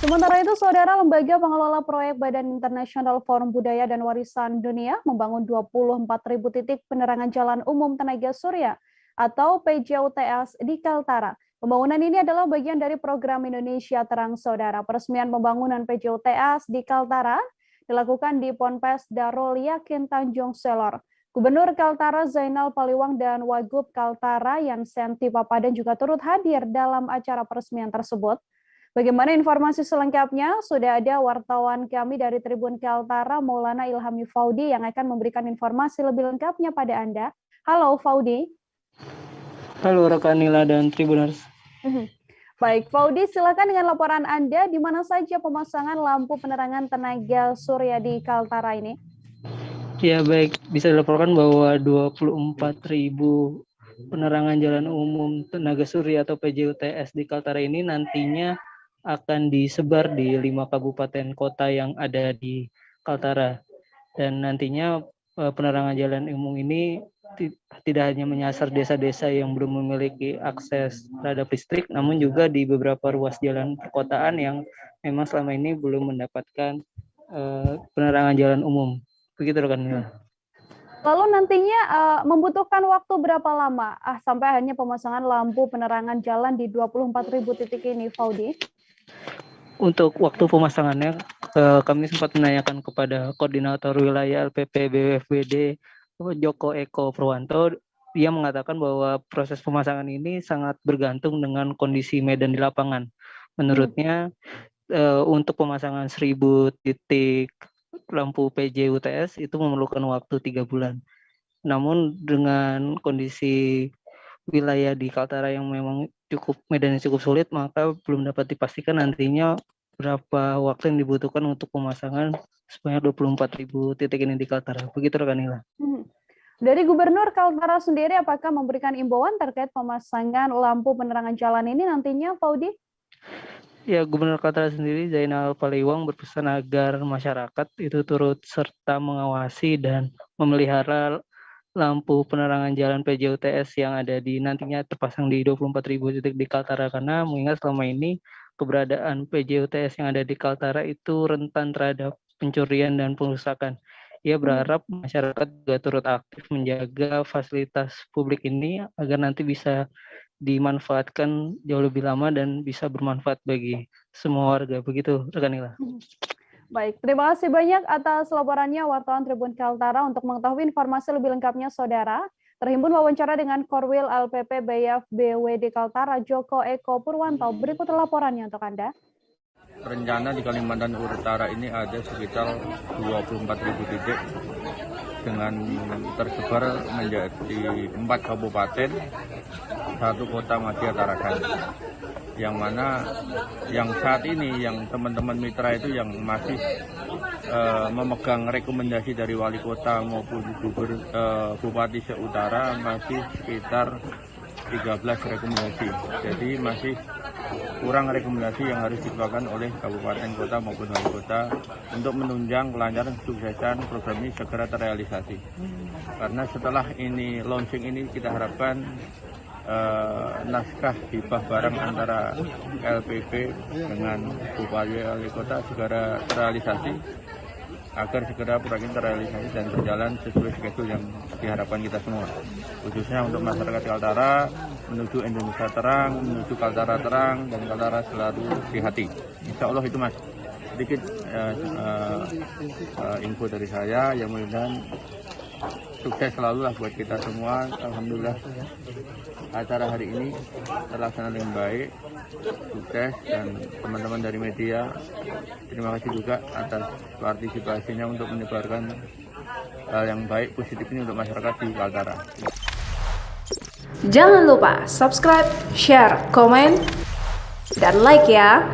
Sementara itu, Saudara, Lembaga Pengelola Proyek Badan Internasional Forum Budaya dan Warisan Dunia membangun 24.000 titik penerangan jalan umum tenaga surya atau PJUTS di Kaltara. Pembangunan ini adalah bagian dari program Indonesia Terang, Saudara. Peresmian pembangunan PJUTS di Kaltara dilakukan di Ponpes Darul Yakin Tanjung Selor. Gubernur Kaltara Zainal Paliwang dan Wagub Kaltara Yansen Tipapadan juga turut hadir dalam acara peresmian tersebut. Bagaimana informasi selengkapnya? Sudah ada wartawan kami dari Tribun Kaltara, Maulana Ilhami Faudi, yang akan memberikan informasi lebih lengkapnya pada Anda. Halo Faudi. Halo rekan Nila dan Tribuners. Baik, Faudi, silakan dengan laporan Anda, di mana saja pemasangan lampu penerangan tenaga surya di Kaltara ini? Ya baik, bisa dilaporkan bahwa 24.000 penerangan jalan umum tenaga surya atau PJUTS di Kaltara ini nantinya akan disebar di 5 kabupaten kota yang ada di Kaltara. Dan nantinya penerangan jalan umum ini tidak hanya menyasar desa-desa yang belum memiliki akses terhadap listrik, namun juga di beberapa ruas jalan perkotaan yang memang selama ini belum mendapatkan penerangan jalan umum. Begitu rekan Mila. Lalu nantinya membutuhkan waktu berapa lama sampai hanya pemasangan lampu penerangan jalan di 24.000 titik ini, Faudi? Untuk waktu pemasangannya, kami sempat menanyakan kepada Koordinator Wilayah LPP BWFBD Joko Eko Purwanto. Dia mengatakan bahwa proses pemasangan ini sangat bergantung dengan kondisi medan di lapangan. Menurutnya, untuk pemasangan 1.000 titik lampu PJUTS itu memerlukan waktu 3 bulan. Namun dengan kondisi wilayah di Kaltara yang memang medannya cukup sulit, maka belum dapat dipastikan nantinya berapa waktu yang dibutuhkan untuk pemasangan sebanyak 24.000 titik ini di Kaltara. Begitu rekan Nila. Dari Gubernur Kaltara sendiri, apakah memberikan imbauan terkait pemasangan lampu penerangan jalan ini nantinya, Faudi? Ya, Gubernur Kaltara sendiri Zainal Paliwang berpesan agar masyarakat itu turut serta mengawasi dan memelihara lampu penerangan jalan PJUTS yang ada di nantinya terpasang di 24.000 titik di Kaltara, karena mengingat selama ini keberadaan PJUTS yang ada di Kaltara itu rentan terhadap pencurian dan perusakan. Ia berharap masyarakat juga turut aktif menjaga fasilitas publik ini agar nanti bisa dimanfaatkan jauh lebih lama dan bisa bermanfaat bagi semua warga. Begitu rekan Nila. Baik, terima kasih banyak atas laporannya wartawan Tribun Kaltara. Untuk mengetahui informasi lebih lengkapnya, Saudara, terhimpun wawancara dengan Korwil LPP BWD Kaltara Joko Eko Purwanto. Berikut laporannya untuk Anda. Rencana di Kalimantan Utara ini ada sekitar 24.000 titik dengan tersebar menjadi 4 kabupaten, 1 kota Madya Tarakan. Yang mana yang saat ini yang teman-teman mitra itu yang masih memegang rekomendasi dari wali kota maupun bupati se-utara masih sekitar 13 rekomendasi. Jadi masih kurang rekomendasi yang harus dikeluarkan oleh kabupaten kota maupun wali kota untuk menunjang kelancaran kesuksesan program ini segera terrealisasi. Karena setelah ini launching ini kita harapkan naskah hibah barang antara LPP dengan bupati wali kota segera terrealisasi agar segera proyek ini terrealisasi dan berjalan sesuai schedule yang diharapkan kita semua, khususnya untuk masyarakat Kaltara menuju Indonesia terang, menuju Kaltara terang, dan Kaltara selalu di hati. Insya Allah itu Mas, sedikit info dari saya, yang mudah-mudahan sukses selalu lah buat kita semua. Alhamdulillah acara hari ini terlaksana dengan baik, sukses, dan teman-teman dari media terima kasih juga atas partisipasinya untuk menyebarkan hal yang baik, positif ini untuk masyarakat di Kaltara. Jangan lupa subscribe, share, komen, dan like ya.